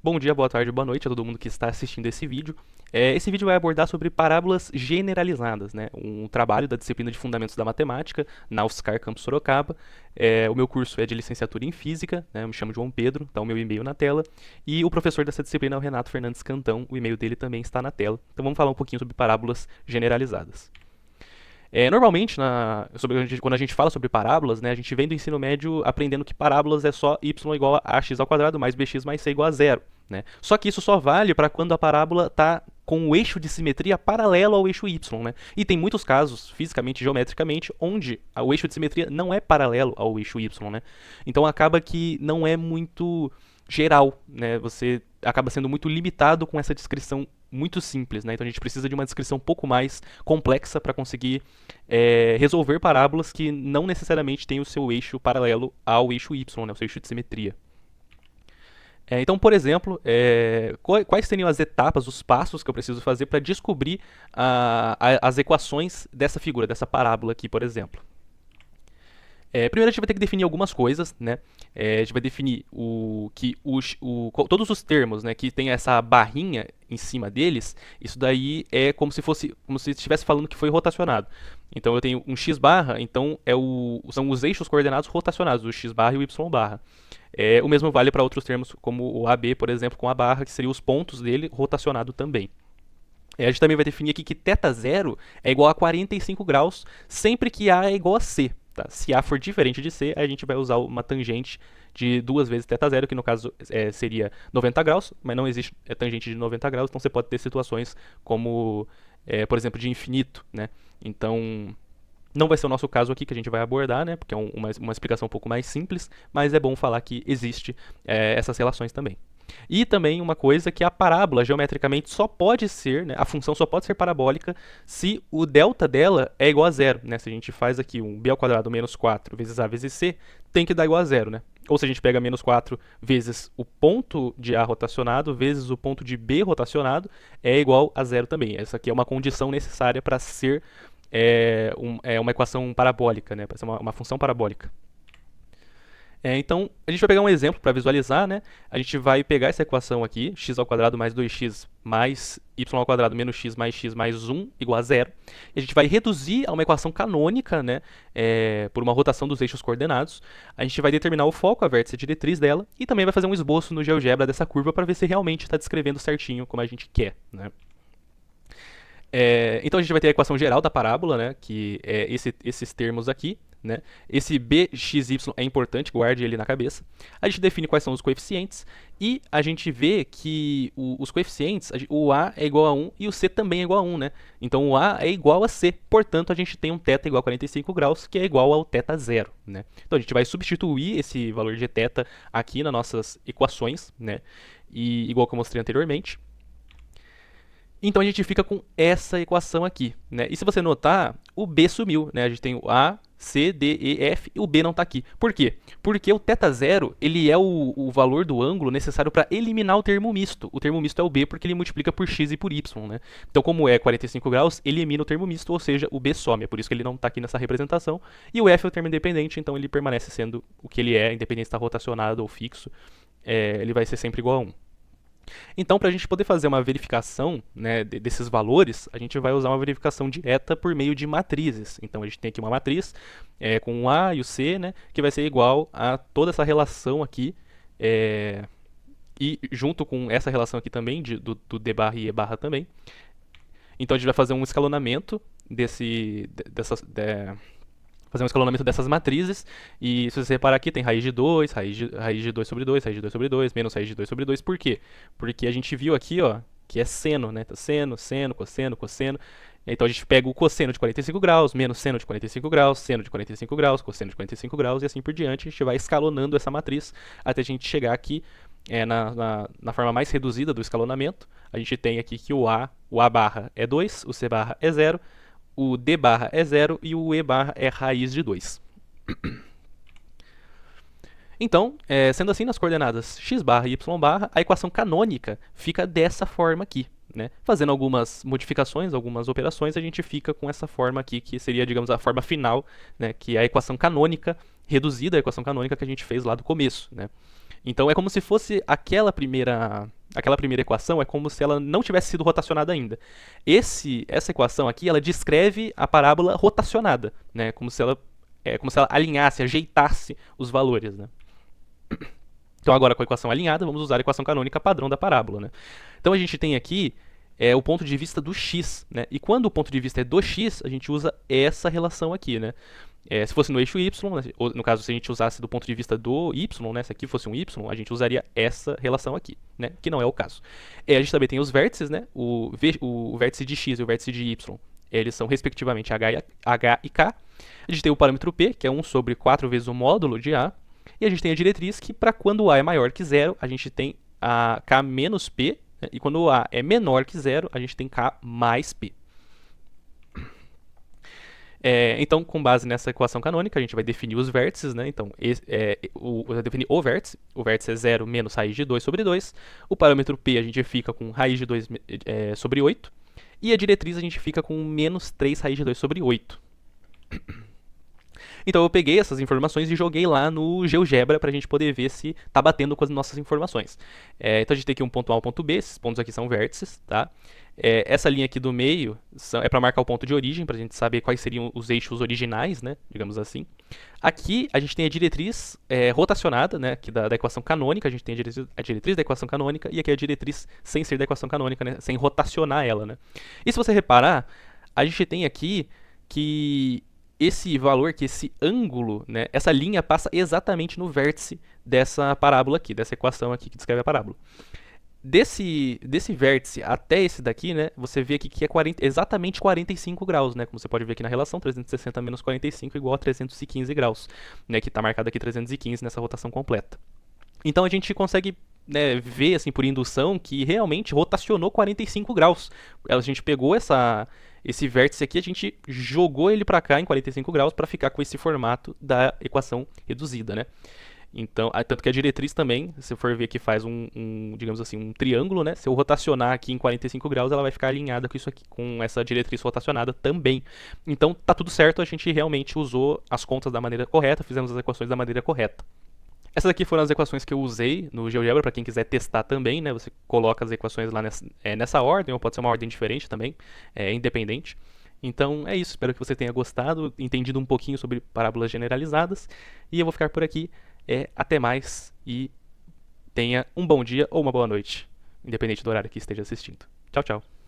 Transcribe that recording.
Bom dia, boa tarde, boa noite a todo mundo que está assistindo esse vídeo. Esse vídeo vai abordar sobre parábolas generalizadas, né? Um trabalho da disciplina de Fundamentos da Matemática, na UFSCar Campus Sorocaba. O meu curso é de licenciatura em Física, né? Eu me chamo João Pedro, está o meu e-mail na tela. E o professor dessa disciplina é o Renato Fernandes Cantão, o e-mail dele também está na tela. Então vamos falar um pouquinho sobre parábolas generalizadas. Normalmente, quando a gente fala sobre parábolas, né, a gente vem do ensino médio aprendendo que parábolas é só y igual a x ao quadrado mais bx mais c igual a zero. Né? Só que isso só vale para quando a parábola está com o eixo de simetria paralelo ao eixo y. Né? E tem muitos casos, fisicamente e geometricamente, onde o eixo de simetria não é paralelo ao eixo y. Né? Então acaba que não é muito geral. Né? Você acaba sendo muito limitado com essa descrição muito simples, né? Então a gente precisa de uma descrição um pouco mais complexa para conseguir resolver parábolas que não necessariamente têm o seu eixo paralelo ao eixo y, né? O seu eixo de simetria. Então, por exemplo, quais seriam as etapas, os passos que eu preciso fazer para descobrir as equações dessa figura, dessa parábola aqui, por exemplo? Primeiro a gente vai ter que definir algumas coisas, né? A gente vai definir todos os termos, né, que tem essa barrinha em cima deles. Isso daí é como se estivesse falando que foi rotacionado. Então eu tenho um x barra, então são os eixos coordenados rotacionados, o x barra e o y barra. O mesmo vale para outros termos, como o AB, por exemplo, com a barra, que seriam os pontos dele rotacionado também. A gente também vai definir aqui que θ0 é igual a 45 graus sempre que A é igual a C. Tá? Se A for diferente de C, a gente vai usar uma tangente de 2 vezes θ0, que no caso seria 90 graus, mas não existe tangente de 90 graus, então você pode ter situações como, por exemplo, de infinito. Né? Então, não vai ser o nosso caso aqui que a gente vai abordar, né? Porque é uma explicação um pouco mais simples, mas é bom falar que existe essas relações também. E também uma coisa que a parábola geometricamente só pode ser, né, a função só pode ser parabólica se o delta dela é igual a zero. Né? Se a gente faz aqui um b ao quadrado menos 4 vezes a vezes c, tem que dar igual a zero. Né? Ou se a gente pega menos 4 vezes o ponto de A rotacionado vezes o ponto de B rotacionado, é igual a zero também. Essa aqui é uma condição necessária para ser uma equação parabólica, né? Para ser uma função parabólica. Então, a gente vai pegar um exemplo para visualizar, né? A gente vai pegar essa equação aqui, x ao quadrado mais 2x mais y ao quadrado menos x mais 1 igual a zero. E a gente vai reduzir a uma equação canônica, né? Por uma rotação dos eixos coordenados. A gente vai determinar o foco, a vértice e a diretriz dela. E também vai fazer um esboço no GeoGebra dessa curva para ver se realmente está descrevendo certinho como a gente quer, né? Então a gente vai ter a equação geral da parábola, né? Que é esses termos aqui. Né? Esse bxy é importante, guarde ele na cabeça. A gente define quais são os coeficientes e a gente vê que os coeficientes, o A é igual a 1 e o C também é igual a 1. Né? Então o A é igual a C, portanto a gente tem um θ igual a 45 graus, que é igual ao θ0. Né? Então a gente vai substituir esse valor de θ aqui nas nossas equações, né? E igual que eu mostrei anteriormente. Então a gente fica com essa equação aqui. Né? E se você notar, o B sumiu. Né? A gente tem o A, C, D, E, F e o B não está aqui. Por quê? Porque o θ0 ele é o valor do ângulo necessário para eliminar o termo misto. O termo misto é o B porque ele multiplica por x e por y. Né? Então, como é 45 graus, ele elimina o termo misto, ou seja, o B some. É por isso que ele não está aqui nessa representação. E o F é o termo independente, então ele permanece sendo o que ele é, independente se está rotacionado ou fixo. Ele vai ser sempre igual a 1. Então, para a gente poder fazer uma verificação, né, desses valores, a gente vai usar uma verificação direta por meio de matrizes. Então, a gente tem aqui uma matriz com o A e o C, né, que vai ser igual a toda essa relação aqui, e junto com essa relação aqui também, do D barra e E barra também. Então, a gente vai fazer um escalonamento fazer um escalonamento dessas matrizes, e se você reparar aqui, tem raiz de 2, raiz de 2 sobre 2, raiz de 2 sobre 2, menos raiz de 2 sobre 2. Por quê? Porque a gente viu aqui, ó, que é seno, né? Tá seno, seno, cosseno, cosseno. Então a gente pega o cosseno de 45 graus, menos seno de 45 graus, seno de 45 graus, cosseno de 45 graus, e assim por diante. A gente vai escalonando essa matriz até a gente chegar aqui na forma mais reduzida do escalonamento. A gente tem aqui que o A barra é 2, o C barra é 0, o D barra é 0 e o E barra é raiz de 2. Então, sendo assim, nas coordenadas x barra e y barra, a equação canônica fica dessa forma aqui. Né? Fazendo algumas modificações, algumas operações, a gente fica com essa forma aqui, que seria, digamos, a forma final, né? Que é a equação canônica reduzida, a equação canônica que a gente fez lá do começo. Né? Então é como se fosse aquela primeira equação é como se ela não tivesse sido rotacionada ainda. Essa equação aqui, ela descreve a parábola rotacionada, né? Como se ela alinhasse, ajeitasse os valores, né? Então agora com a equação alinhada, vamos usar a equação canônica padrão da parábola, né? Então a gente tem aqui o ponto de vista do x, né? E quando o ponto de vista é do x, a gente usa essa relação aqui, né? Se fosse no eixo y, ou no caso se a gente usasse do ponto de vista do y, né? Se aqui fosse um y, a gente usaria essa relação aqui, né? Que não é o caso. A gente também tem os vértices, né? O vértice de x e o vértice de y, eles são respectivamente h e k. A gente tem o parâmetro p, que é 1 sobre 4 vezes o módulo de a. E a gente tem a diretriz que, para quando a é maior que zero, a gente tem a k menos p, né? E quando a é menor que zero, a gente tem k mais p. Então, com base nessa equação canônica, a gente vai definir os vértices, né? Então, vai definir o vértice é 0 menos raiz de 2 sobre 2, o parâmetro p a gente fica com raiz de 2 sobre 8, e a diretriz a gente fica com menos 3 raiz de 2 sobre 8. Então eu peguei essas informações e joguei lá no GeoGebra para a gente poder ver se está batendo com as nossas informações. Então a gente tem aqui um ponto A e um ponto B, esses pontos aqui são vértices, tá? Essa linha aqui do meio é para marcar o ponto de origem, para a gente saber quais seriam os eixos originais, né? Digamos assim. Aqui a gente tem a diretriz rotacionada, né? Aqui da equação canônica, a gente tem a diretriz da equação canônica, e aqui a diretriz sem ser da equação canônica, né? Sem rotacionar ela, né? E se você reparar, a gente tem aqui que esse valor, que esse ângulo, né, essa linha passa exatamente no vértice dessa parábola aqui, dessa equação aqui que descreve a parábola. Desse vértice até esse daqui, né, você vê aqui que é exatamente 45 graus, né, como você pode ver aqui na relação, 360 menos 45 igual a 315 graus, né, que está marcado aqui 315 nessa rotação completa. Então a gente consegue, né, ver assim por indução que realmente rotacionou 45 graus. A gente pegou esse vértice aqui, a gente jogou ele para cá em 45 graus para ficar com esse formato da equação reduzida, né? Então, tanto que a diretriz também, se for ver aqui, faz digamos assim, um triângulo, né? Se eu rotacionar aqui em 45 graus, ela vai ficar alinhada com isso aqui, com essa diretriz rotacionada também. Então, tá tudo certo, a gente realmente usou as contas da maneira correta, fizemos as equações da maneira correta. Essas aqui foram as equações que eu usei no GeoGebra, para quem quiser testar também, né? Você coloca as equações lá nessa ordem, ou pode ser uma ordem diferente também, independente. Então é isso, espero que você tenha gostado, entendido um pouquinho sobre parábolas generalizadas, e eu vou ficar por aqui. Até mais e tenha um bom dia ou uma boa noite, independente do horário que esteja assistindo. Tchau, tchau.